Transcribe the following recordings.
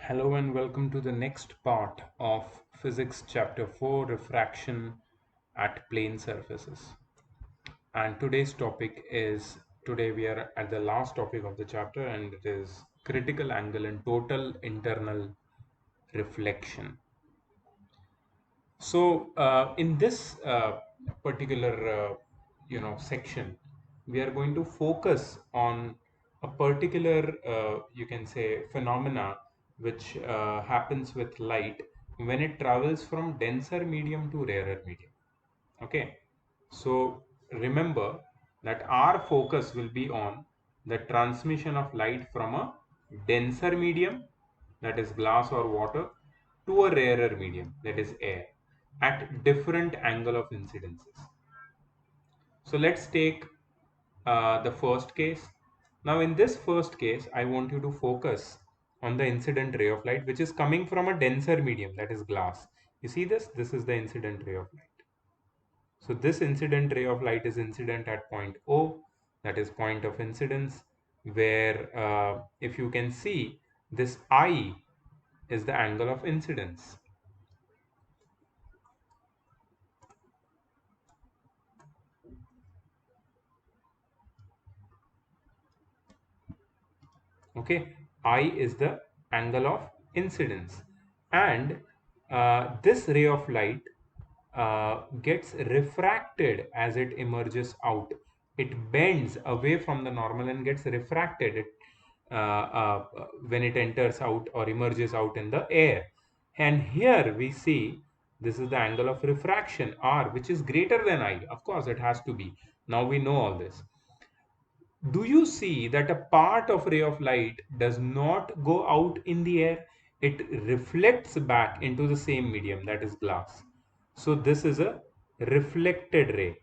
Hello and welcome to the next part of Physics Chapter 4 Refraction at Plane Surfaces. And today's topic is today we are at the last topic of the chapter, and it is critical angle and total internal reflection. So, in this particular section, we are going to focus on a particular you can say phenomena which happens with light when it travels from denser medium to rarer medium. Okay, so remember that our focus will be on the transmission of light from a denser medium, that is glass or water, to a rarer medium, that is air, at different angle of incidences. So let's take the first case. Now in this first case, I want you to focus on the incident ray of light which is coming from a denser medium, that is glass. You see this? This is the incident ray of light. So this incident ray of light is incident at point O, that is point of incidence, where if you can see, this I is the angle of incidence. Okay, I is the angle of incidence, and this ray of light gets refracted as it emerges out. It bends away from the normal and gets refracted when it enters out or emerges out in the air. And here we see this is the angle of refraction R, which is greater than I. Of course, it has to be. Now we know all this. Do you see that a part of ray of light does not go out in the air? It reflects back into the same medium, that is glass. So this is a reflected ray.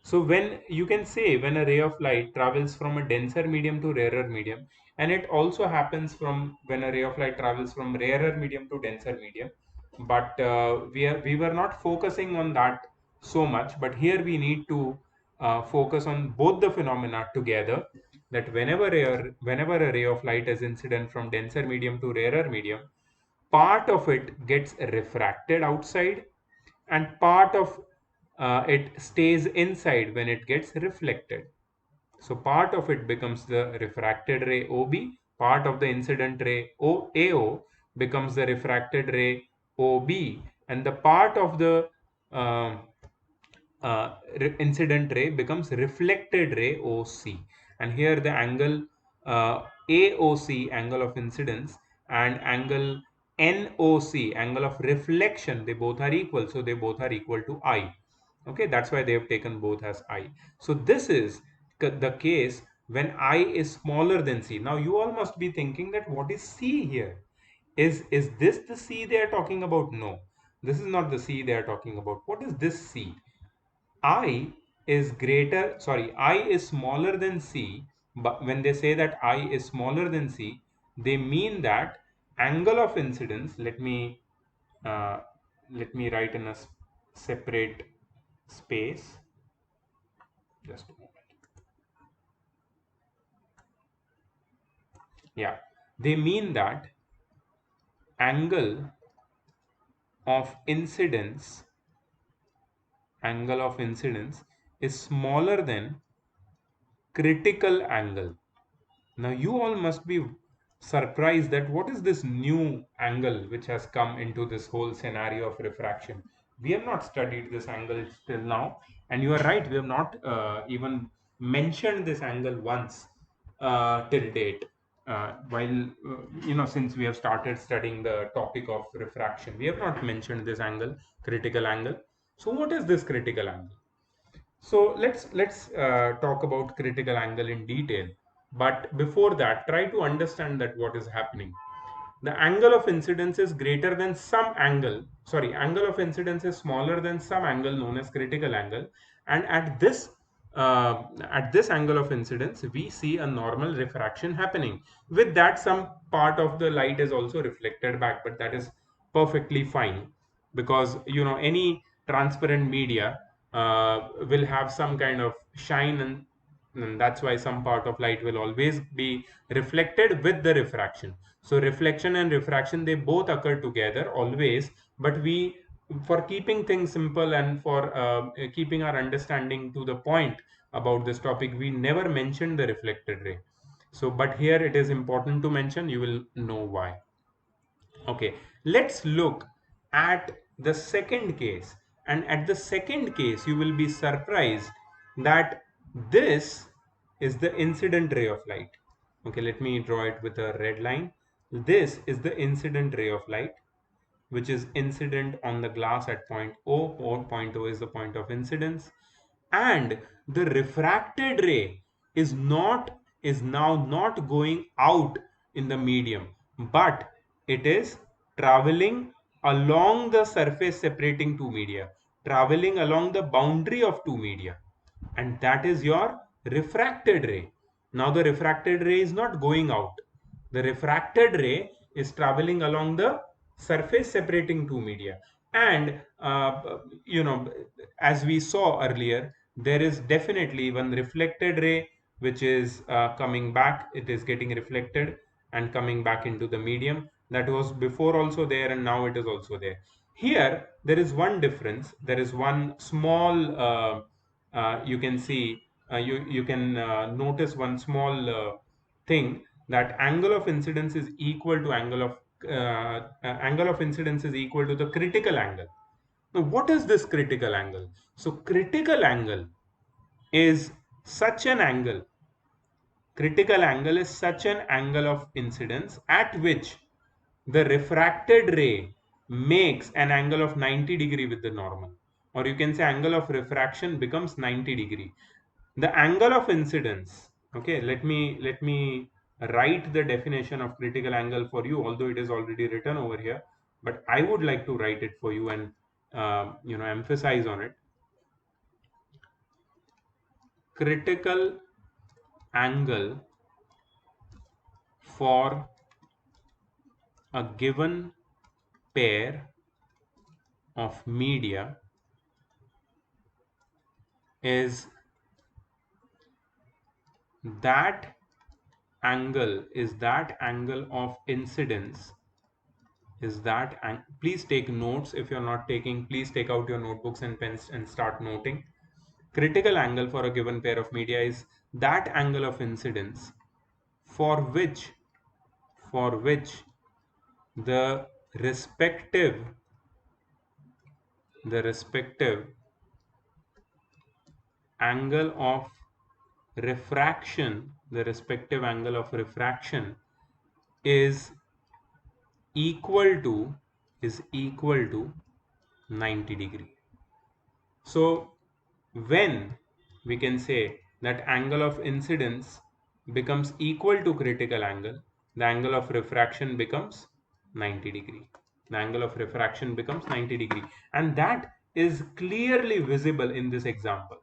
So when you can say when a ray of light travels from a denser medium to rarer medium, and it also happens from when a ray of light travels from rarer medium to denser medium, but we were not focusing on that so much. But here we need to focus on both the phenomena together. That whenever a ray of light is incident from denser medium to rarer medium, part of it gets refracted outside and part of it stays inside when it gets reflected. So part of it becomes the refracted ray OB, part of the incident ray AO becomes the refracted ray OB, and the part of the um incident ray becomes reflected ray OC. And here the angle AOC, angle of incidence, and angle NOC, angle of reflection, they both are equal. So they both are equal to I. Okay, that's why they have taken both as I. So this is the case when I is smaller than C. Now you all must be thinking that what is C here? Is this the C they are talking about? No, this is not the C they are talking about. What is this C? I is I is smaller than C, but when they say that I is smaller than C, they mean that angle of incidence, uh, let me write in a separate space, just a moment. Yeah, they mean that angle of incidence, angle of incidence is smaller than critical angle. Now you all must be surprised that what is this new angle which has come into this whole scenario of refraction. We have not studied this angle till now, and you are right, we have not even mentioned this angle once till date. While since we have started studying the topic of refraction, we have not mentioned this angle, critical angle. So what is this critical angle? So let's talk about critical angle in detail. But before that, try to understand that what is happening. The angle of incidence is greater than some angle. Sorry, angle of incidence is smaller than some angle known as critical angle. And at this angle of incidence, we see a normal refraction happening. With that, some part of the light is also reflected back, but that is perfectly fine because any transparent media will have some kind of shine and And that's why some part of light will always be reflected with the refraction. So reflection and refraction, they both occur together always, but we, for keeping things simple and for keeping our understanding to the point about this topic, we never mentioned the reflected ray. So but here it is important to mention, you will know why. Okay, let's look at the second case. And at the second case, you will be surprised that this is the incident ray of light. Okay, let me draw it with a red line. This is the incident ray of light, which is incident on the glass at point O, or point O is the point of incidence. And the refracted ray is now not going out in the medium, but it is traveling along the surface separating two media, traveling along the boundary of two media, and that is your refracted ray. Now the refracted ray is not going out. The refracted ray is traveling along the surface separating two media. And as we saw earlier, there is definitely one reflected ray which is coming back. It is getting reflected and coming back into the medium. That was before also there, and now it is also there. Here there is one difference. There is one small you can see, you can notice one small thing, that angle of incidence is equal to angle of incidence is equal to the critical angle. Now what is this critical angle? So critical angle is such an angle, critical angle is such an angle of incidence at which the refracted ray makes an angle of 90 degree with the normal, or you can say angle of refraction becomes 90 degree. The angle of incidence, okay, let me write the definition of critical angle for you, although it is already written over here, but I would like to write it for you and emphasize on it. Critical angle for a given pair of media is that that angle of incidence is that, and please take notes. If you're not taking, please take out your notebooks and pens and start noting. Critical angle for a given pair of media is that angle of incidence for which the respective the respective angle of refraction, the respective angle of refraction is equal to is equal to 90 degree. So when we can say that angle of incidence becomes equal to critical angle, the angle of refraction becomes 90 degree. The angle of refraction becomes 90 degree, and that is clearly visible in this example.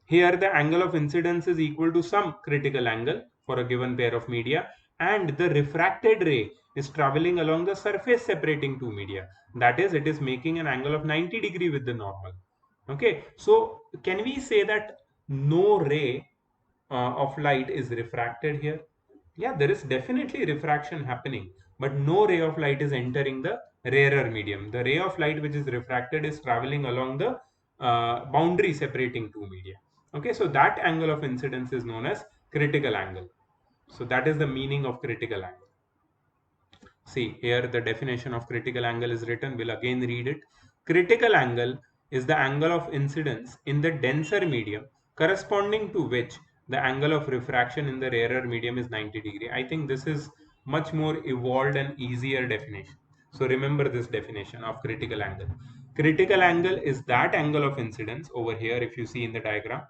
Here the angle of incidence is equal to some critical angle for a given pair of media, and the refracted ray is traveling along the surface separating two media. That is, it is making an angle of 90 degree with the normal. Okay, so can we say that no ray of light is refracted here? Yeah, there is definitely refraction happening, but no ray of light is entering the rarer medium. The ray of light which is refracted is traveling along the boundary separating two media. Okay, so that angle of incidence is known as critical angle. So that is the meaning of critical angle. See, here the definition of critical angle is written. We'll again read it. Critical angle is the angle of incidence in the denser medium corresponding to which the angle of refraction in the rarer medium is 90 degree. I think this is much more evolved and easier definition. So remember this definition of critical angle. Critical angle is that angle of incidence over here, if you see in the diagram,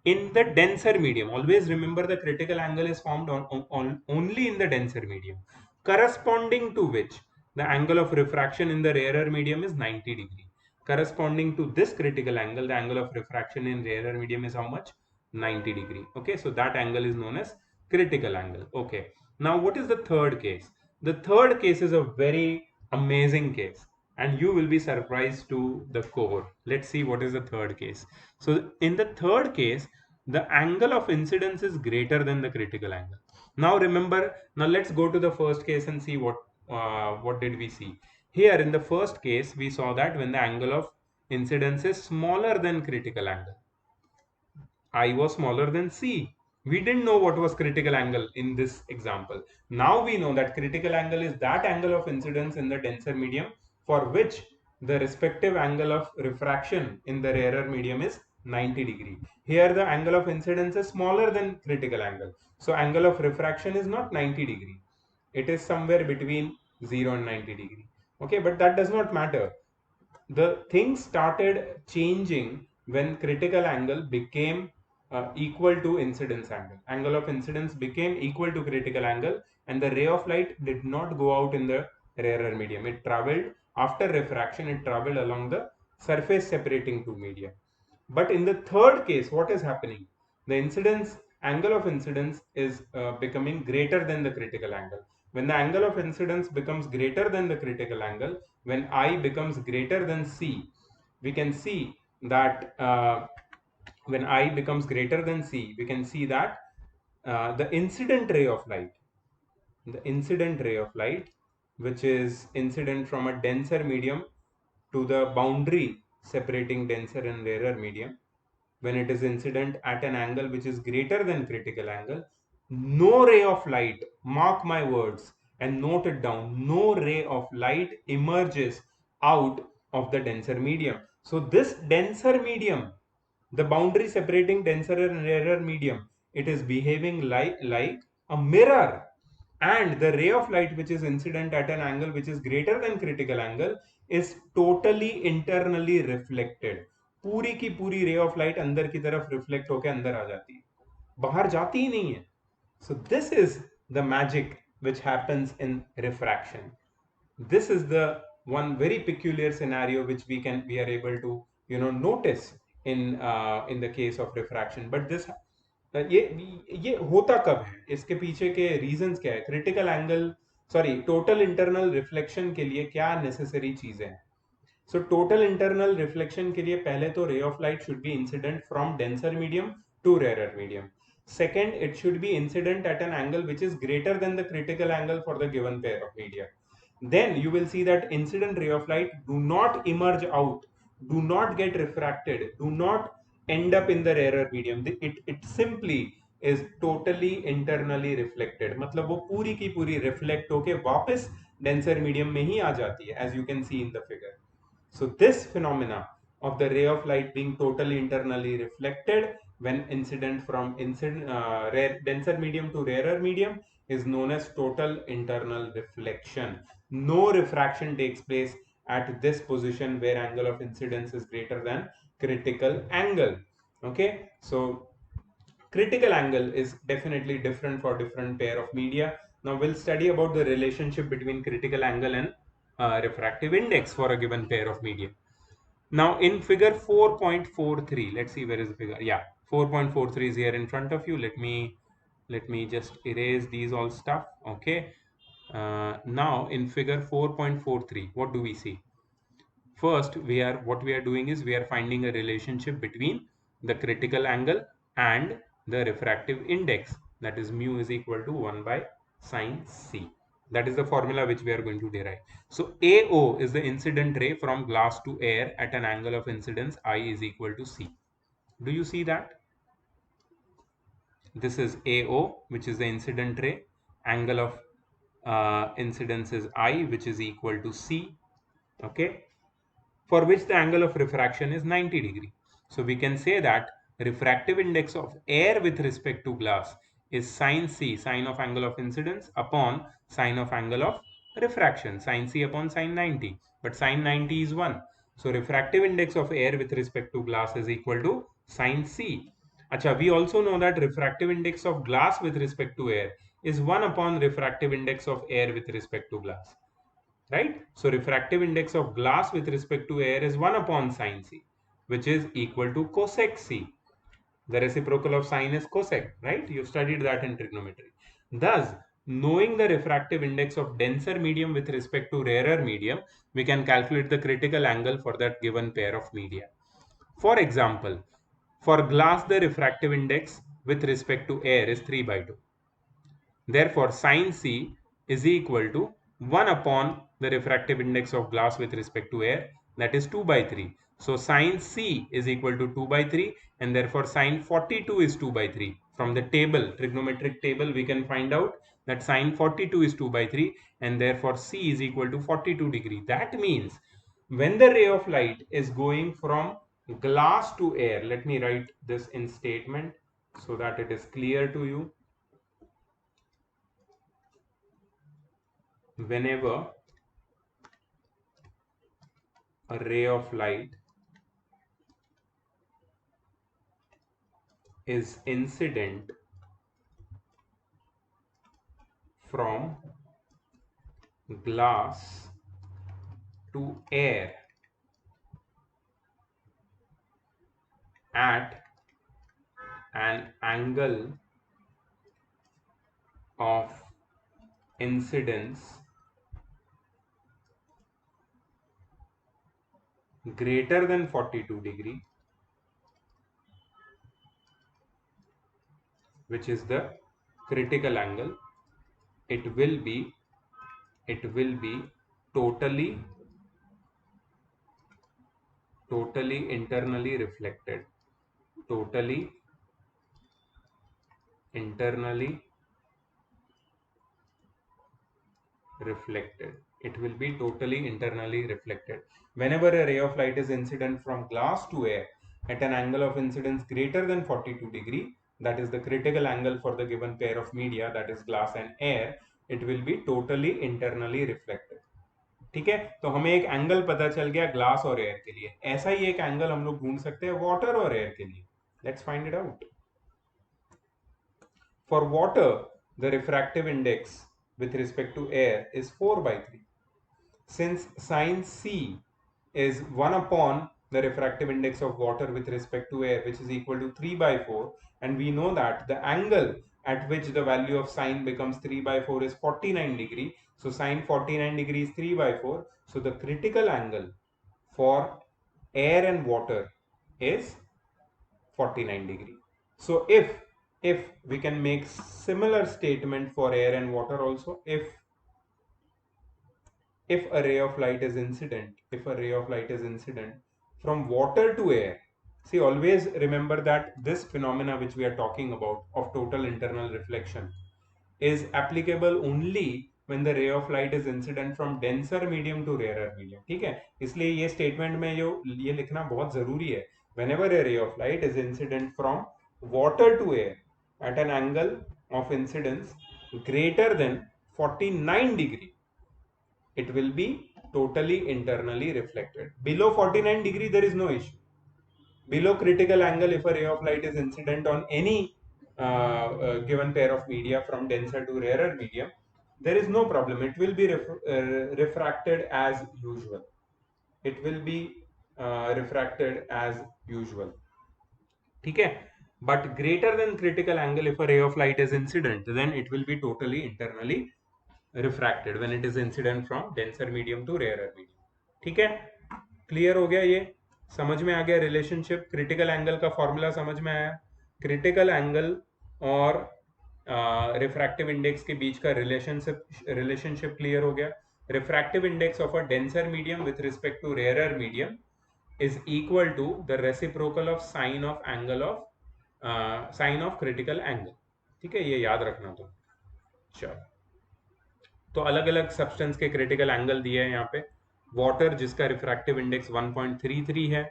in the denser medium. Always remember the critical angle is formed only in the denser medium, corresponding to which the angle of refraction in the rarer medium is 90 degree. Corresponding to this critical angle, the angle of refraction in rarer medium is how much? 90 degree. Okay, so that angle is known as critical angle. Okay, now what is the third case? The third case is a very amazing case, and you will be surprised to the core. Let's see what is the third case. So in the third case, the angle of incidence is greater than the critical angle. Now remember, now let's go to the first case and see what did we see. Here in the first case, we saw that when the angle of incidence is smaller than critical angle, I was smaller than C. We didn't know what was critical angle in this example. Now we know that critical angle is that angle of incidence in the denser medium for which the respective angle of refraction in the rarer medium is 90 degree. Here the angle of incidence is smaller than critical angle. So angle of refraction is not 90 degree. It is somewhere between 0 and 90 degree. Okay, but that does not matter. The thing started changing when critical angle became equal to incidence angle. Angle of incidence became equal to critical angle, and the ray of light did not go out in the rarer medium. It traveled after refraction, it traveled along the surface separating two media. But in the third case, what is happening? The incidence angle of incidence is becoming greater than the critical angle. When the angle of incidence becomes greater than the critical angle, when I becomes greater than C, we can see that when I becomes greater than C, we can see that the incident ray of light, which is incident from a denser medium to the boundary separating denser and rarer medium, when it is incident at an angle which is greater than critical angle, no ray of light, mark my words and note it down, no ray of light emerges out of the denser medium. So this denser medium, the boundary separating denser and rarer medium, it is behaving like a mirror, and the ray of light which is incident at an angle which is greater than critical angle is totally internally reflected. पूरी की पूरी रे of light अंदर की तरफ reflect होकर अंदर आ जाती है, बाहर जाती ही नहीं है. So this is the magic which happens in refraction. This is the one very peculiar scenario which we are able to notice in the case of refraction. But this ये होता कब है, इसके पीछे के रीजंस क्या है, critical angle sorry total internal reflection के लिए क्या नेसेसरी चीजें हैं. So total internal reflection के लिए पहले तो ray of light should be incident from denser medium to rarer medium. Second, it should be incident at an angle which is greater than the critical angle for the given pair of media. Then you will see that incident ray of light do not emerge out, do not get refracted, do not end up in the rarer medium. It simply is totally internally reflected. मतलब वो पूरी की पूरी reflect होके वापस denser medium में ही आ जाती है, as you can see in the figure. So this phenomena of the ray of light being totally internally reflected when incident from denser medium to rarer medium is known as total internal reflection. No refraction takes place at this position where angle of incidence is greater than critical angle. Okay, so critical angle is definitely different for different pair of media. Now we'll study about the relationship between critical angle and refractive index for a given pair of media. Now in figure 4.43, let's see where is the figure. Yeah, 4.43 is here in front of you. Let me just erase these all stuff. Okay. Now in figure 4.43, what do we see? First, what we are doing is we are finding a relationship between the critical angle and the refractive index, that is mu is equal to 1 by sine C. That is the formula which we are going to derive. So AO is the incident ray from glass to air at an angle of incidence I is equal to C. Do you see that? This is AO, which is the incident ray. Angle of incidence is I, which is equal to C. Okay, for which the angle of refraction is 90 degree. So we can say that refractive index of air with respect to glass is sine C, sine of angle of incidence, upon sine of angle of refraction, sine C upon sine 90. But sine 90 is 1. So refractive index of air with respect to glass is equal to sine C. Acha, we also know that refractive index of glass with respect to air is 1 upon refractive index of air with respect to glass. Right? So refractive index of glass with respect to air is 1 upon sine C, which is equal to cosec C. The reciprocal of sine is cosec, right? You studied that in trigonometry. Thus, knowing the refractive index of denser medium with respect to rarer medium, we can calculate the critical angle for that given pair of media. For example, For glass, the refractive index with respect to air is 3 by 2. Therefore, sin C is equal to 1 upon the refractive index of glass with respect to air, that is 2 by 3. So sin C is equal to 2 by 3, and therefore sin 42 is 2 by 3. From the table, trigonometric table, we can find out that sin 42 is 2 by 3, and therefore C is equal to 42 degree. That means when the ray of light is going from glass to air, let me write this in statement so that it is clear to you. Whenever a ray of light is incident from glass to air at an angle of incidence greater than 42 degree, which is the critical angle, it will be totally internally reflected, totally internally reflected. It will be totally internally reflected. Whenever a ray of light is incident from glass to air at an angle of incidence greater than 42 degree, that is the critical angle for the given pair of media, that is glass and air, it will be totally internally reflected. ठीक है, तो हमें एक angle पता चल गया glass और air के लिए. ऐसा ही एक एंगल हम लोग ढूंढ सकते हैं वाटर और एयर के लिए. Let's find it out. For water, the refractive index with respect to air is 4 by 3. Since sin C is 1 upon the refractive index of water with respect to air, which is equal to 3 by 4, and we know that the angle at which the value of sin becomes 3 by 4 is 49 degree. So sin 49 degree is 3 by 4. So the critical angle for air and water is 49 degree. So if we can make similar statement for air and water also, if a ray of light is incident, from water to air, see, always remember that this phenomena which we are talking about of total internal reflection is applicable only when the ray of light is incident from denser medium to rarer medium. ठीक है, इसलिए ये statement में जो ये लिखना बहुत जरूरी है. whenever a ray of light is incident from water to air at an angle of incidence greater than 49 degree, it will be totally internally reflected. Below 49 degree there is no issue. Below critical angle, if a ray of light is incident on any given pair of media from denser to rarer medium, there is no problem. It will be refracted as usual. It will be refracted as usual. ठीक है, but greater than critical angle, if a ray of light is incident, then it will be totally internally refracted when it is incident from denser medium to rarer medium. ठीक है, clear हो गया? ये समझ में आ गया रिलेशनशिप. क्रिटिकल एंगल का फॉर्मूला समझ में आया. क्रिटिकल एंगल और रिफ्रैक्टिव इंडेक्स के बीच का रिलेशनशिप क्लियर हो गया. Refractive index of a denser medium with respect to rarer medium is equal to the reciprocal of sine of angle of sine of critical angle. ठीक है, ये याद रखना. तो चलो, तो अलग अलग सब्सटेंस के क्रिटिकल एंगल दिए हैं यहाँ पे. वाटर जिसका रिफ्रैक्टिव इंडेक्स 1.33 है,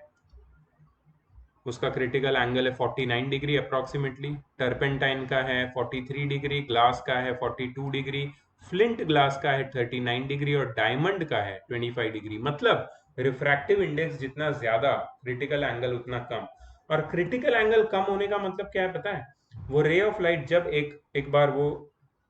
उसका क्रिटिकल एंगल है 49 डिग्री अप्रॉक्सीमेटली. टर्पेंटाइन का है 43 डिग्री, ग्लास का है 42 डिग्री, फ्लिंट ग्लास का है 39 डिग्री और डायमंड का है 25 डिग्री. मतलब रिफ्रैक्टिव इंडेक्स जितना ज्यादा, क्रिटिकल एंगल उतना कम. और क्रिटिकल एंगल कम होने का मतलब क्या है पता है? वो रे ऑफ लाइट जब एक बार वो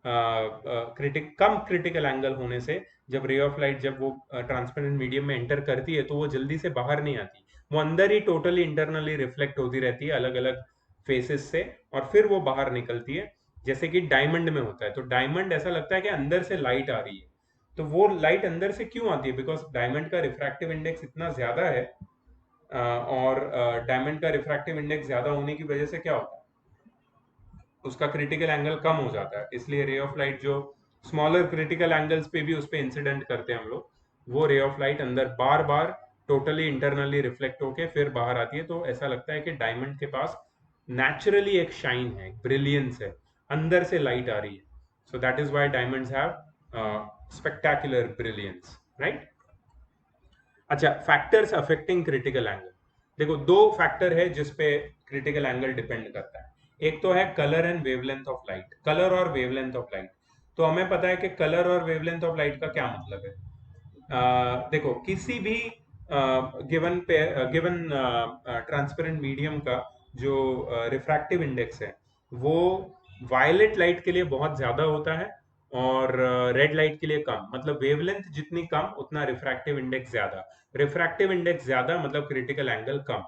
कम क्रिटिकल एंगल होने से जब रे ऑफ लाइट जब वो ट्रांसपेरेंट मीडियम में एंटर करती है तो वो जल्दी से बाहर नहीं आती. वो अंदर ही टोटली इंटरनली रिफ्लेक्ट होती रहती है अलग अलग फेसेस से, और फिर वो बाहर निकलती है. जैसे कि डायमंड में होता है, तो डायमंड ऐसा लगता है कि अंदर से लाइट आ रही है. तो वो लाइट अंदर से क्यों आती है? बिकॉज डायमंड का रिफ्रैक्टिव इंडेक्स इतना ज्यादा है और डायमंड का रिफ्रैक्टिव इंडेक्स ज्यादा होने की वजह से क्या होता है, उसका क्रिटिकल एंगल कम हो जाता है। इसलिए रे ऑफ लाइट जो स्मॉलर क्रिटिकल एंगल्स पे भी उस पे इंसिडेंट करते हैं हम लोग, वो रे ऑफ लाइट अंदर बार बार टोटली इंटरनली रिफ्लेक्ट होके फिर बाहर आती है। तो ऐसा लगता है कि डायमंड के पास नेचुरली एक शाइन है, ब्रिलियंस है, अंदर से लाइट आ रही है। So that is why diamonds have spectacular brilliance, right. अच्छा, फैक्टर्स अफेक्टिंग क्रिटिकल एंगल। देखो, दो फैक्टर है जिसपे क्रिटिकल एंगल डिपेंड करता है। एक तो है colour and wavelength of light, colour और वेवलेंथ ऑफ लाइट। तो हमें पता है कि कलर और वेवलेंथ ऑफ लाइट का क्या मतलब है। देखो, किसी भी गिवन ट्रांसपेरेंट मीडियम का जो रिफ्रैक्टिव इंडेक्स है वो वायलेट लाइट के लिए बहुत ज्यादा होता है और रेड लाइट के लिए कम। मतलब वेवलेंथ जितनी कम उतना रिफ्रैक्टिव इंडेक्स ज्यादा, रिफ्रैक्टिव इंडेक्स ज्यादा मतलब critical angle come.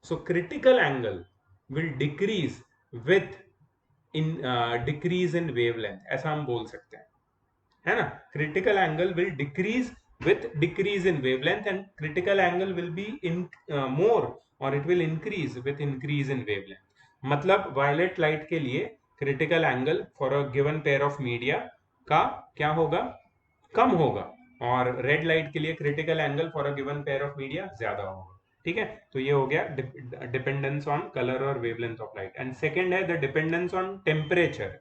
So critical angle will decrease with in decrease in wavelength, ऐसा हम बोल सकते हैं, है ना। Critical angle will decrease with decrease in wavelength and critical angle will be in more or it will increase with increase in wavelength। मतलब violet light के लिए critical angle for a given pair of media का क्या होगा, कम होगा, और red light के लिए critical angle for a given pair of media ज्यादा होगा। ठीक है, तो ये हो गया डिपेंडेंस ऑन कलर और wavelength of light. And second है the dependence on temperature.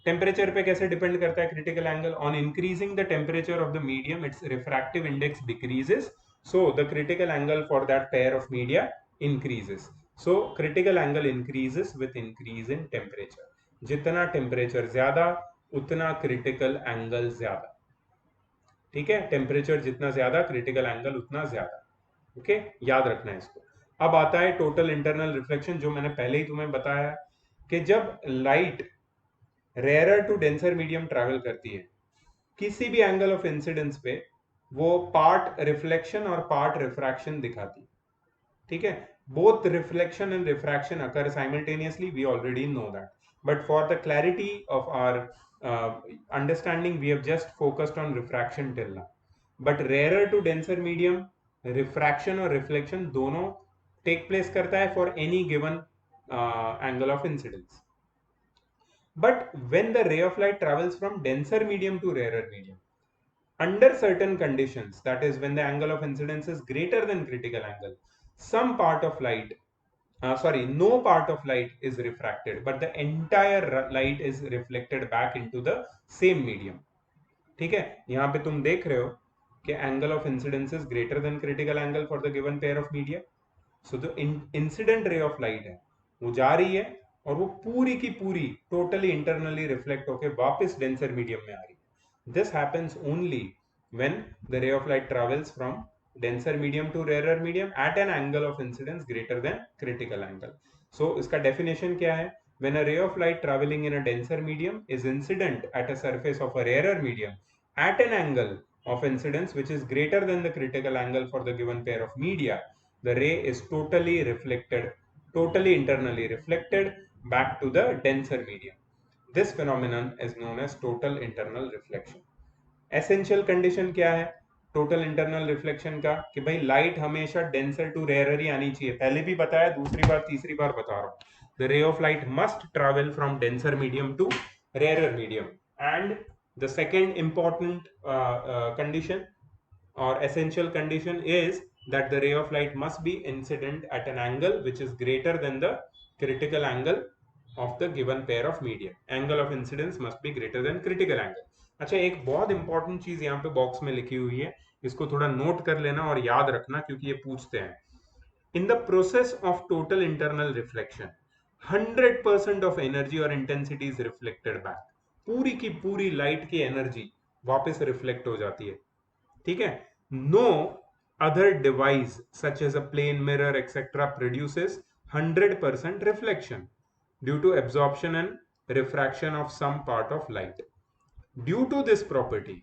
Temperature पे कैसे डिपेंड करता है critical angle, on increasing the temperature of the medium its refractive index decreases, so the critical angle for that pair of media increases. So critical angle increases with increase in temperature. जितना temperature ज्यादा उतना critical angle ज्यादा। ठीक है, temperature जितना ज्यादा critical angle उतना ज्यादा। ओके, याद रखना है इसको। अब आता है टोटल इंटरनल रिफ्लेक्शन, जो मैंने पहले ही तुम्हें बताया कि जब light rare to denser medium travel करती है किसी भी एंगल ऑफ इंसिडेंस पे, वो पार्ट रिफ्लेक्शन और पार्ट रिफ्रैक्शन दिखाती है। ठीक है, both reflection and refraction occur simultaneously, we already know that, but for the clarity of our understanding we have just focused on refraction till now, but rarer to denser medium refraction और reflection दोनों take place करता है for any given angle of incidence। But when the ray of light travels from denser medium to rarer medium, under certain conditions, that is when the angle of incidence is greater than critical angle, some part of light, no part of light is refracted, but the entire light is reflected back into the same medium। ठीक है, यहाँ पे तुम देख रहे हो कि angle of incidence is greater than critical angle for the given pair of media. So जो इंसिडेंट रे ऑफ लाइट है वो जा रही है और वो पूरी की पूरी टोटली इंटरनली रिफ्लेक्ट होकर वापस डेंसर मीडियम में आ रही है। This happens only when the ray of light travels from denser medium to rarer medium at an angle of incidence greater than critical angle। So इसका definition क्या है? When a ray of light traveling in a denser medium is incident at a surface of a rarer medium at an angle of incidence which is greater than the critical angle for the given pair of media, the ray is totally reflected, totally internally reflected back to the denser medium। This phenomenon is known as total internal reflection। Essential condition क्या है total internal reflection का, कि भाई light हमेशा denser to rare ही आनी चाहिए। पहले भी बताया, दूसरी बार तीसरी बार बता रहा हूं, the ray of light must travel from denser medium to rare medium. And the second important condition or essential condition is that the ray of light must be incident at an angle which is greater than the critical angle of the given pair of medium। angle of incidence must be greater than critical angle। अच्छा, एक बहुत important चीज यहाँ पे box में लिखी हुई है, इसको थोड़ा नोट कर लेना और याद रखना क्योंकि ये पूछते हैं। In the process of total internal reflection 100% of energy और इंटेंसिटी इज रिफ्लेक्टेड बैक। पूरी की पूरी लाइट की एनर्जी वापस रिफ्लेक्ट हो जाती है। ठीक है, no other device such as a plane mirror etcetera produces 100% reflection due to absorption and refraction of some part of light. Due to this property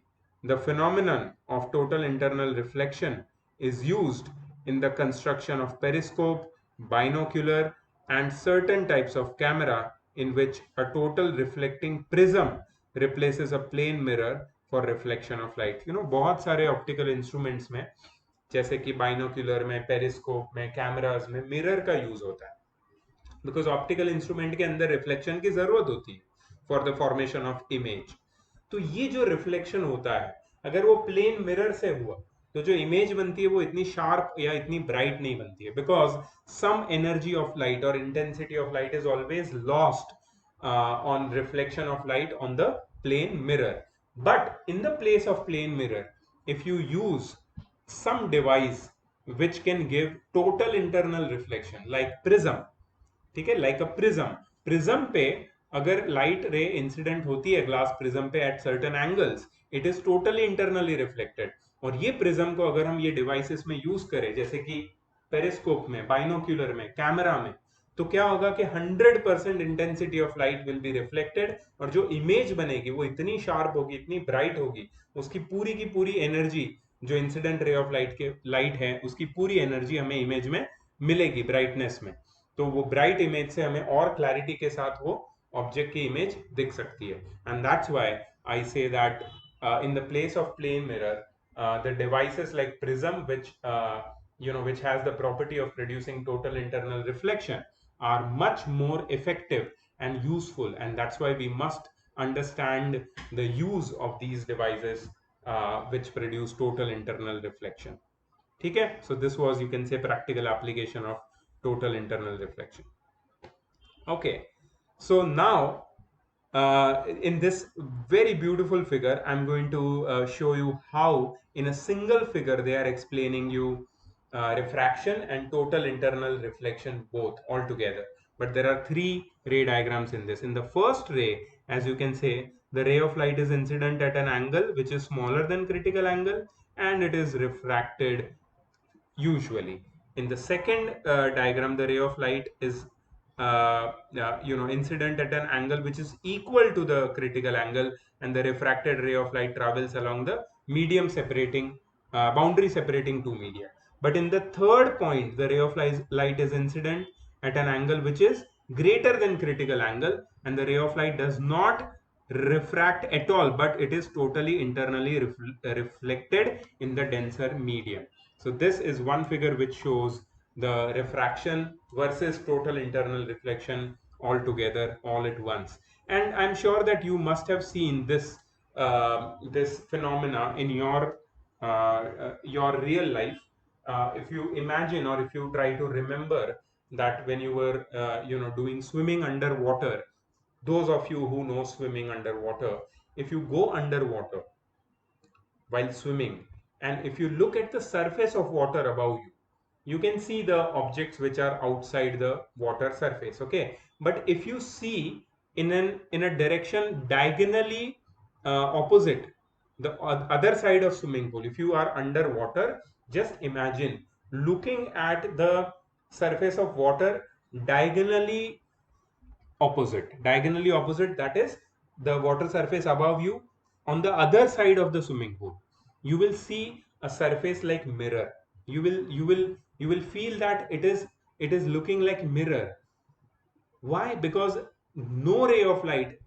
the phenomenon of total internal reflection is used in the construction of periscope, binocular and certain types of camera in which a total reflecting prism replaces a plane mirror for reflection of light. बहुत सारे optical instruments में जैसे कि binocular में, periscope में, cameras में mirror का use होता है, बिकॉज ऑप्टिकल इंस्ट्रूमेंट के अंदर रिफ्लेक्शन की जरूरत होती है for the formation of image. तो ये जो रिफ्लेक्शन होता है, अगर वो प्लेन मिरर से हुआ तो जो इमेज बनती है वो इतनी शार्प या इतनी ब्राइट नहीं बनती है, because some energy of light और intensity of light is always lost on reflection of light on the plane mirror. But in the place of plane mirror, if you use some device which can give total internal reflection like prism, ठीक है, like a prism, prism पे अगर light ray incident होती है glass prism पे at certain angles, it is totally internally reflected. और ये prism को अगर हम ये डिवाइसेस में यूज करें, जैसे कि पेरिस्कोप में, बाइनोक्यूलर में, कैमरा में, तो क्या होगा कि 100% intensity of light will be reflected, और जो इमेज बनेगी वो इतनी शार्प होगी, इतनी ब्राइट होगी, उसकी पूरी एनर्जी, जो इंसिडेंट रे ऑफ लाइट के लाइट है उसकी पूरी एनर्जी हमें इमेज में मिलेगी, ब्राइटनेस में। तो वो ब्राइट इमेज से हमें और क्लैरिटी के साथ वो ऑब्जेक्ट की इमेज दिख सकती है। And that's why I say that in the place of plane mirror, the devices like prism, which has the property of producing total internal reflection, are much more effective and useful, and that's why we must understand the use of these devices which produce total internal reflection. ठीक है, so this was, you can say, practical application of total internal reflection. Okay, so now in this very beautiful figure, I'm going to show you how in a single figure they are explaining you refraction and total internal reflection both all together. But there are three ray diagrams in this. In the first ray, as you can say, the ray of light is incident at an angle which is smaller than critical angle, and it is refracted usually. In the second diagram, the ray of light is incident at an angle which is equal to the critical angle, and the refracted ray of light travels along the medium separating boundary separating two media. But in the third point, the ray of light is incident at an angle which is greater than critical angle, and the ray of light does not refract at all, but it is totally internally reflected in the denser medium. So this is one figure which shows the refraction versus total internal reflection all together, all at once. And I'm sure that you must have seen this phenomena in your real life. If you imagine, or if you try to remember, that when you were doing swimming underwater, those of you who know swimming underwater, if you go underwater while swimming, and if you look at the surface of water above you, you can see the objects which are outside the water surface. Okay, but if you see in a direction diagonally opposite the other side of swimming pool, if you are underwater, just imagine looking at the surface of water diagonally diagonally opposite, that is the water surface above you. On the other side of the swimming pool, you will see a surface like mirror. You will feel that it is looking like mirror. Why? Because no ray of light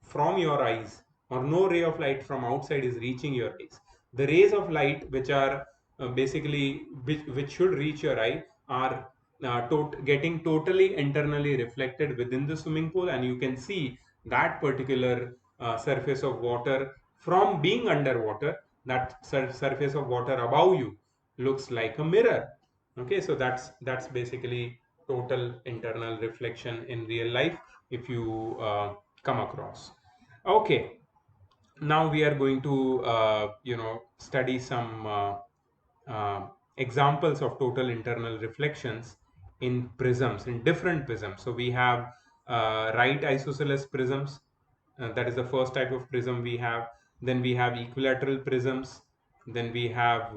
from your eyes, or no ray of light from outside is reaching your eyes. The rays of light which are basically which should reach your eye are getting totally internally reflected within the swimming pool, and you can see that particular surface of water from being underwater. That surface of water above you looks like a mirror. Okay, so that's basically total internal reflection in real life, if you come across. Okay, now we are going to study some examples of total internal reflections in prisms, in different prisms. So we have right isosceles prisms, that is the first type of prism we have. Then we have equilateral prisms. Then we have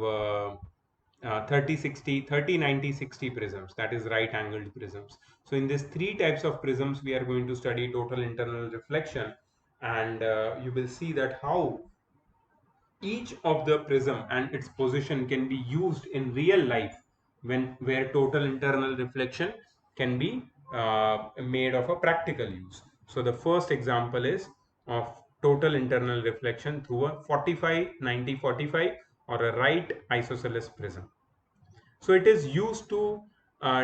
30 60 30 90 60 prisms, that is right angled prisms. So in these three types of prisms we are going to study total internal reflection, and you will see that how each of the prism and its position can be used in real life, where total internal reflection can be made of a practical use. So the first example is of total internal reflection through a 45 90 45 or a right isosceles prism. So it is used to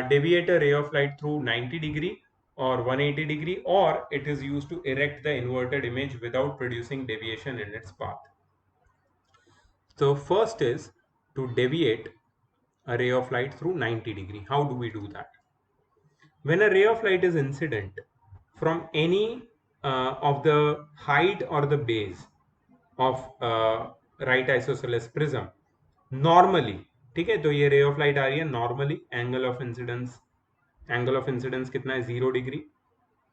deviate a ray of light through 90-degree or 180-degree, or it is used to erect the inverted image without producing deviation in its path. So first is to deviate a ray of light through 90-degree. How do we do that? When a ray of light is incident from any of the height or the base of right isosceles prism, normally, ठीक है, तो ये रे of light आ रही है normally, angle of incidence कितना है 0 degree,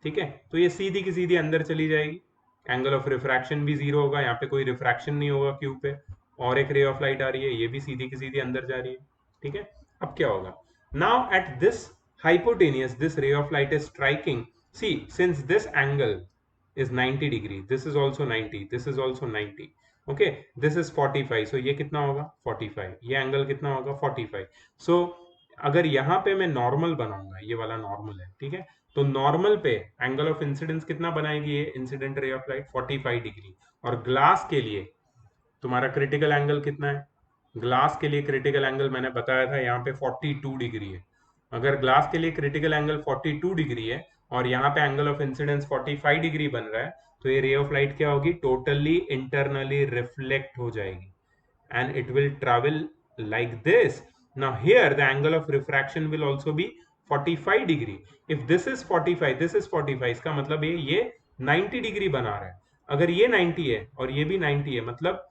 ठीक है, तो ये सीधी की सीधी अंदर चली जाएगी, एंगल ऑफ रिफ्रैक्शन भी 0 होगा, यहाँ पे कोई रिफ्रैक्शन नहीं होगा क्यू पे, और एक रे ऑफ लाइट आ रही है, ये भी सीधी की सीधी अंदर जा रही है, ठीक है। अब क्या होगा, now at this hypotenuse this ray of light is striking, see since this angle is 90 degree, this is also 90, this is also 90, okay, this is 45, so ये कितना होगा 45, ये एंगल कितना होगा 45, so अगर यहाँ पे मैं नॉर्मल बनाऊंगा, ये वाला नॉर्मल है, ठीक है, तो नॉर्मल पे एंगल ऑफ इंसिडेंस कितना बनाएगी ये incident ray of light 45 degree, और ग्लास के लिए तुम्हारा क्रिटिकल एंगल कितना है, ग्लास के लिए क्रिटिकल एंगल मैंने बताया था यहाँ पे 42 डिग्री है, अगर ग्लास के लिए क्रिटिकल एंगल 42 डिग्री है और यहाँ पे एंगल ऑफ इंसिडेंस 45 डिग्री बन रहा है, तो ये रे ऑफ लाइट क्या होगी, टोटली इंटरनली रिफ्लेक्ट हो जाएगी and it will travel like this. Now here the angle of refraction will also be 45 degree. If this is 45, this is 45, इसका मतलब ये 90 डिग्री बना रहा है, अगर ये 90 है और ये भी 90 है, मतलब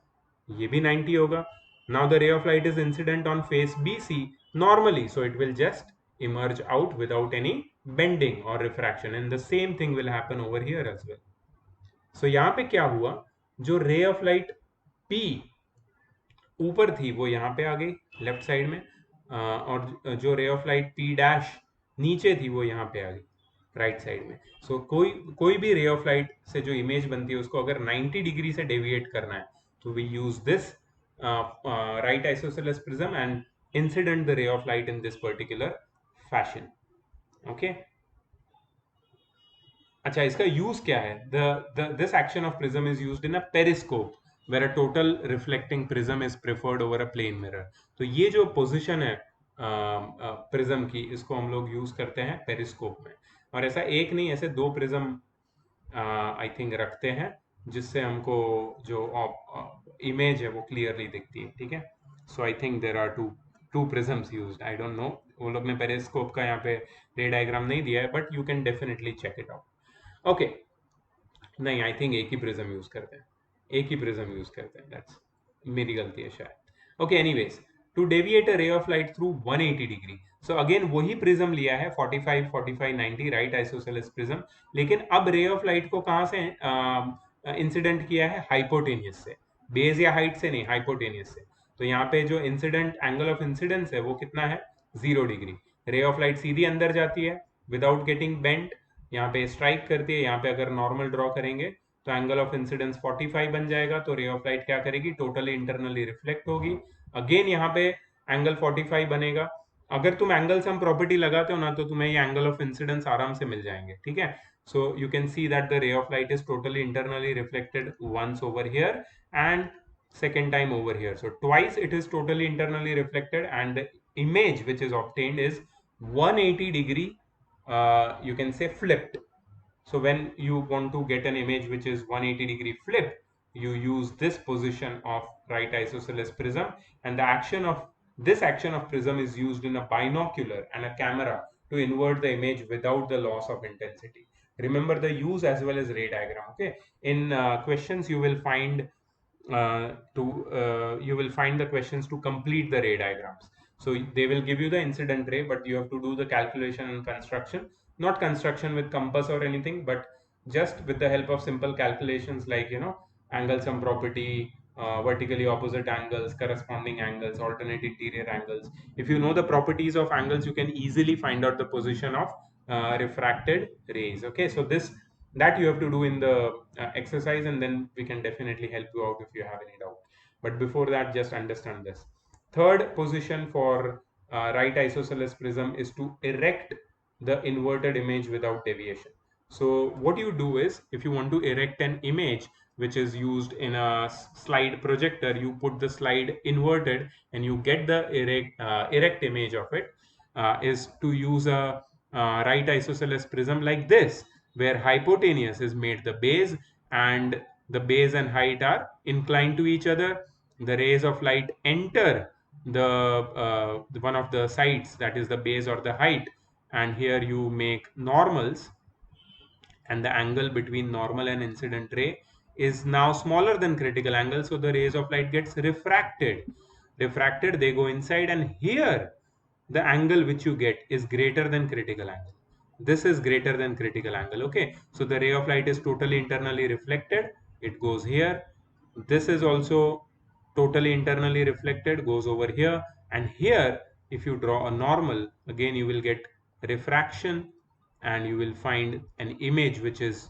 ये भी 90 होगा. Now the ray of light is incident on face BC normally, so it will just emerge out without any bending or refraction, and the same thing will happen over here as well. So यहाँ पे क्या हुआ, जो ray of light P ऊपर थी वो यहाँ पे आ गई लेफ्ट साइड में, और जो रे ऑफ लाइट पी डैश नीचे थी वो यहाँ पे आ गई राइट साइड में. सो कोई भी रे ऑफ लाइट से जो इमेज बनती है उसको अगर 90 डिग्री से डेविएट करना है तो we use this right isosceles prism and incident the ray of light in this particular fashion. Okay, अच्छा, इसका यूज क्या है, this action of prism is used in a periscope where a total reflecting prism is preferred over a plane mirror. तो ये जो position है prism की, इसको हम लोग यूज करते हैं पेरिस्कोप में, और ऐसा एक नहीं, ऐसे दो प्रिज्म आई थिंक रखते हैं जिससे हमको जो इमेज है वो क्लियरली दिखती है, ठीक है. So I think there are two prisms used, I don't know, वो लोग ने पेरिस्कोप का यहाँ पे रे डायग्राम नहीं दिया है, but you can definitely check it out. Okay, नहीं, आई थिंक एक ही प्रिज्म यूज करते हैं, एक ही प्रिज्म यूज करते हैं, दैट्स मेरी गलती है शायद. Okay, anyways, to deviate a ray of light through 180 degree, so again वही प्रिज्म लिया है 45 45 90 राइट आइसोसेलेस प्रिज्म, लेकिन अब रे ऑफ लाइट को कहाँ से इंसिडेंट किया है, हाइपोटेनियस से, बेस या हाइट से नहीं, हाइपोटेनियस से. तो यहाँ पे जो इंसिडेंट एंगल ऑफ इंसिडेंस है वो कितना है 0 डिग्री, रे ऑफ लाइट सीधी अंदर जाती है विदाउट गेटिंग बेंट, यहाँ पे स्ट्राइक करती है, यहाँ पे अगर नॉर्मल ड्रॉ करेंगे तो एंगल ऑफ इंसिडेंस 45 बन जाएगा, तो रे ऑफ लाइट क्या करेगी, टोटली इंटरनली रिफ्लेक्ट होगी, अगेन यहाँ पे एंगल 45 बनेगा, अगर तुम एंगल सम प्रॉपर्टी लगाते हो ना तो तुम्हें ये एंगल ऑफ इंसिडेंस आराम से मिल जाएंगे, ठीक है. So you can see that the ray of light is totally internally reflected once over here and second time over here, so twice it is totally internally reflected, and the image which is obtained is 180 degree, you can say flipped. So when you want to get an image which is 180 degree flip, you use this position of right isosceles prism, and the action of prism is used in a binocular and a camera to invert the image without the loss of intensity. Remember the use as well as ray diagram. Okay, in questions you will find you will find the questions to complete the ray diagrams. So they will give you the incident ray, but you have to do the calculation and construction, not construction with compass or anything, but just with the help of simple calculations like, angle sum property, vertically opposite angles, corresponding angles, alternate interior angles. If you know the properties of angles, you can easily find out the position of refracted rays. Okay, so that you have to do in the exercise, and then we can definitely help you out if you have any doubt. But before that, just understand this. Third position for right isosceles prism is to erect the inverted image without deviation. So what you do is, if you want to erect an image which is used in a slide projector. You put the slide inverted and you get the erect image of it, is to use a right isosceles prism like this, where hypotenuse is made the base, and the base and height are inclined to each other. The rays of light enter the one of the sides, that is the base or the height, and here you make normals, and the angle between normal and incident ray is now smaller than critical angle, so the rays of light gets refracted, they go inside, and here the angle which you get is greater than critical angle. This is greater than critical angle. Okay, so the ray of light is totally internally reflected, it goes here. This is also totally internally reflected, goes over here, and here if you draw a normal, again you will get refraction, and you will find an image which is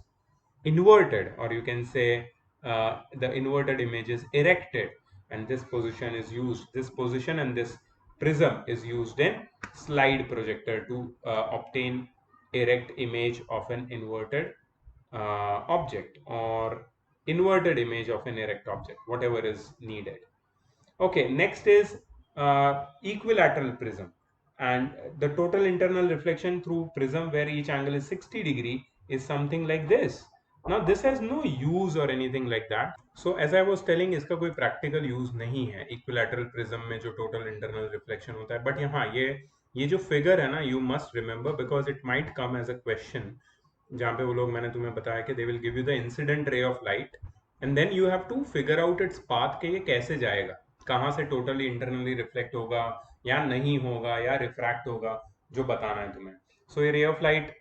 inverted, or you can say the inverted image is erected, and this position is used, this position and this prism is used in slide projector to obtain erect image of an inverted object, or inverted image of an erect object, whatever is needed. Okay, next is equilateral prism, and the total internal reflection through prism where each angle is 60 degree is something like this. Now this has no use or anything like that. So as I was telling, इसका कोई practical use नहीं है equilateral prism में जो total internal reflection होता है. But यहाँ ये जो figure है ना, you must remember because it might come as a question, जहाँ पे वो लोग, मैंने तुम्हें बताया कि they will give you the incident ray of light and then you have to figure out its path कि ये कैसे जाएगा, कहाँ से टोटली इंटरनली रिफ्लेक्ट होगा या नहीं होगा या रिफ्रैक्ट होगा, जो बताना है तुम्हें. सो ये रे ऑफ लाइट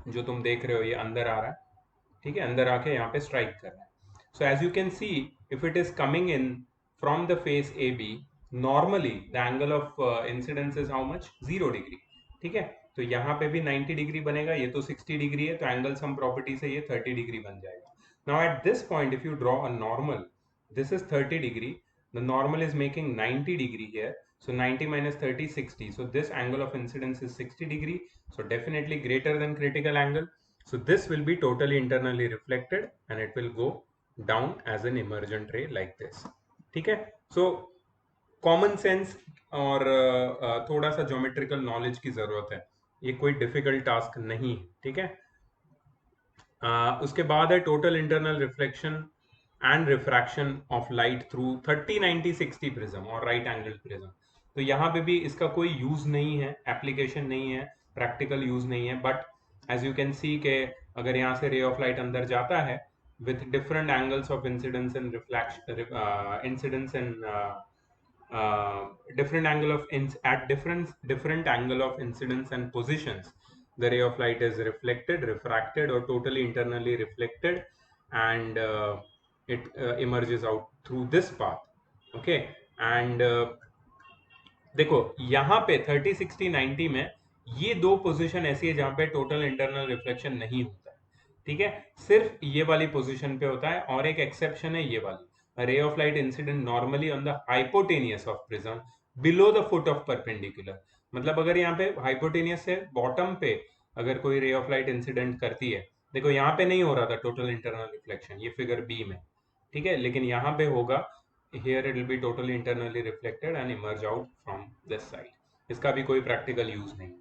जो तुम देख रहे हो ये अंदर आ रहा है, ठीक है, अंदर आके यहाँ पे स्ट्राइक कर रहा है. So as you can see, if it is coming in from the face A B, normally the angle of incidence is how much, 0 degree. ठीक है, तो यहाँ पे भी 90 डिग्री बनेगा, ये तो 60 डिग्री है, तो एंगल सम प्रॉपर्टी से ये 30 डिग्री बन जाएगा. Now at this point if you draw a normal, this is 30 degree, the normal is making 90 degree here, so 90 minus 30 60, so this angle of incidence is 60 degree, so definitely greater than critical angle. So this will be totally internally reflected and it will go down as an emergent ray like this. ठीक है, so common sense और थोड़ा सा geometrical knowledge की जरूरत है, ये कोई डिफिकल्ट टास्क नहीं है. ठीक है, उसके बाद है total internal reflection and refraction of light through 30-90-60 prism और राइट एंगल प्रिज्म. तो यहाँ पे भी इसका कोई यूज नहीं है, एप्लीकेशन नहीं है, प्रैक्टिकल यूज नहीं है, but as you can see के अगर यहाँ से रे ऑफ लाइट अंदर जाता है with different angles of incidence and reflection, incidence and different angle of at different angle of incidence and positions, the ray of light is reflected, refracted or totally internally reflected, and it emerges out through this path. Okay, and देखो यहाँ पे 30 60 90 में ये दो position ऐसी है जहाँ पे टोटल इंटरनल रिफ्लेक्शन नहीं होता है. ठीक है, सिर्फ ये वाली पोजीशन पे होता है, और एक एक्सेप्शन है ये वाली, ray of light incident normally on the hypotenuse of prism below the foot of perpendicular. मतलब अगर यहाँ पे hypotenuse से bottom पे अगर कोई ray of light incident करती है, देखो यहाँ पे नहीं हो रहा था total internal reflection, ये फिगर बी में. ठीक है, लेकिन यहाँ पे होगा, here it will be totally internally reflected and emerge out from this side. इसका भी कोई practical use नहीं.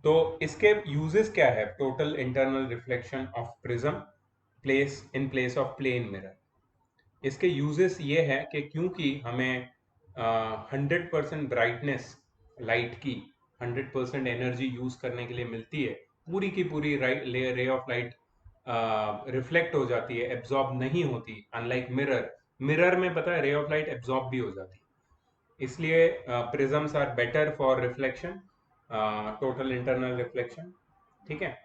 तो इसके uses क्या है, total internal reflection of prism place in place of plane mirror. इसके यूजेस ये है कि क्योंकि हमें 100% ब्राइटनेस लाइट की 100% एनर्जी यूज करने के लिए मिलती है, पूरी की पूरी रे ऑफ लाइट रिफ्लेक्ट हो जाती है, एब्जॉर्ब नहीं होती, अनलाइक मिरर में पता है रे ऑफ लाइट एब्जॉर्ब भी हो जाती है. इसलिए prisms are better for reflection, total internal reflection. ठीक है,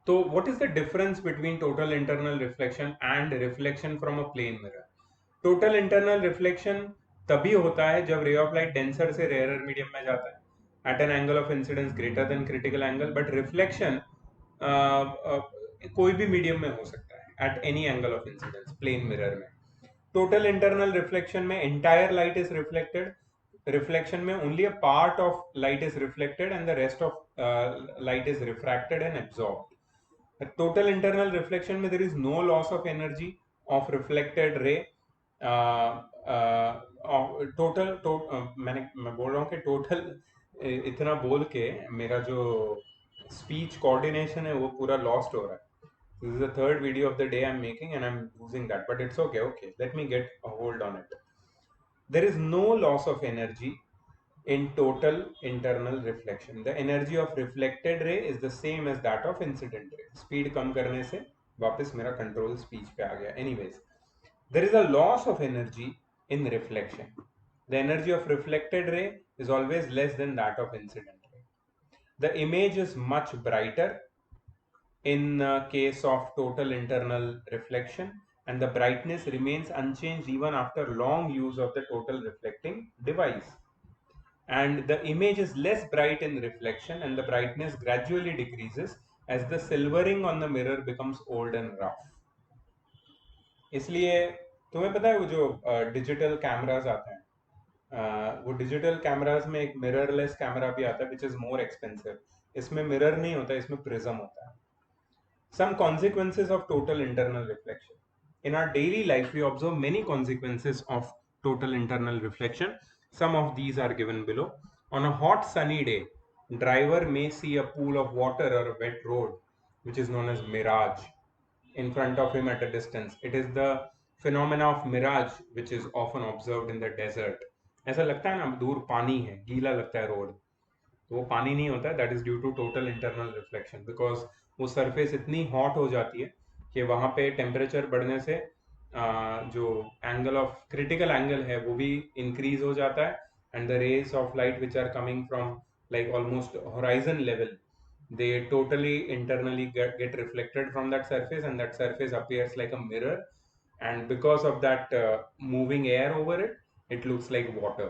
तो what is the difference between total internal reflection and reflection from a plane mirror? Total internal reflection तभी होता है जब ray of light denser से rarer medium में जाता है at an angle of incidence greater than critical angle, but reflection कोई भी medium में हो सकता है at any angle of incidence plane mirror में. Total internal reflection में entire light is reflected, reflection में only a part of light is reflected and the rest of light is refracted and absorbed. Total internal reflection में there is no loss of energy of reflected ray. मैं बोल रहा हूँ कि total, इतना बोल के मेरा जो स्पीच कोऑर्डिनेशन है वो पूरा लॉस्ट हो रहा है. This is the third video of the day I'm making and I'm losing that, but it's okay. Okay, let me get a hold on it. There is no loss of energy in total internal reflection. The energy of reflected ray is the same as that of incident ray. Speed कम करने से वापस मेरा control speech पे आ गया. Anyways, there is a loss of energy in reflection. The energy of reflected ray is always less than that of incident ray. The image is much brighter in case of total internal reflection, and the brightness remains unchanged even after long use of the total reflecting device. And the image is less bright in reflection and the brightness gradually decreases as the silvering on the mirror becomes old and rough. इसलिए तुम्हें पता है वो जो digital cameras आते हैं, वो digital cameras में एक मिररलेस कैमरा भी आता है विच इज मोर एक्सपेंसिव. इसमें मिरर नहीं होता, इसमें प्रिज्म होता है. Some consequences of total internal reflection. In our daily life, we observe many consequences of total internal reflection. Some of these are given below. On a hot sunny day, driver may see a pool of water or a wet road, which is known as mirage, in front of him at a distance. It is the phenomena of mirage which is often observed in the desert. ऐसा लगता है ना दूर पानी है, गीला लगता है रोड, तो वो पानी नहीं होता है. That is due to total internal reflection, because वो सरफेस इतनी हॉट हो जाती है कि वहाँ पे टेम्परेचर बढ़ने से जो एंगल ऑफ क्रिटिकल एंगल है वो भी इंक्रीज हो जाता है. And the rays of light which are coming from like almost horizon level, they totally internally get reflected from that surface, and that surface appears like a mirror, and because of that moving air over it, it looks like water.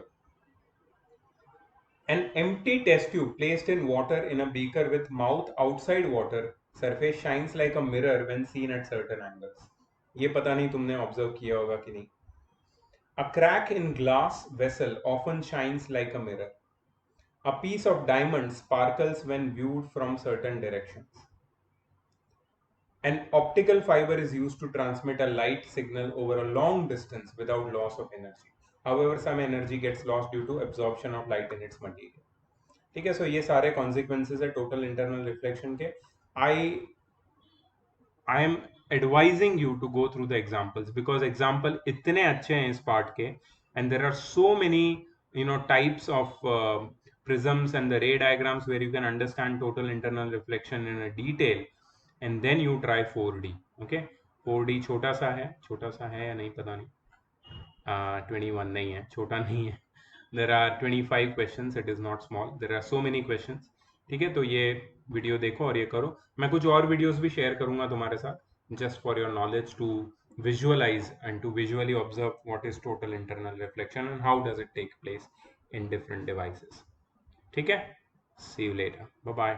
An empty test tube placed in water in a beaker with mouth outside water surface shines like a mirror when seen at certain angles. ये पता नहीं तुमने observe किया होगा कि नहीं. A crack in glass vessel often shines like a mirror. A piece of diamond sparkles when viewed from certain directions. An optical fiber is used to transmit a light signal over a long distance without loss of energy. However, some energy gets lost due to absorption of light in its material. ठीक है. सो ये सारे consequences है total internal reflection के. I I am advising you to go through the examples, because example इतने अच्छे हैं इस पार्ट के, and there are so many types of prisms and the ray diagrams where you can understand total internal reflection in a detail, and then you try 4D. okay, 4D छोटा सा है या नहीं पता नहीं. 21 नहीं है, छोटा नहीं है. there are 25 questions, it is not small, there are so many questions. ठीक है, तो ये वीडियो देखो और ये करो. मैं कुछ और वीडियोस भी शेयर करूंगा तुम्हारे साथ, just for your knowledge to visualize and to visually observe what is total internal reflection and how does it take place in different devices. ठीक है, see you later, bye bye.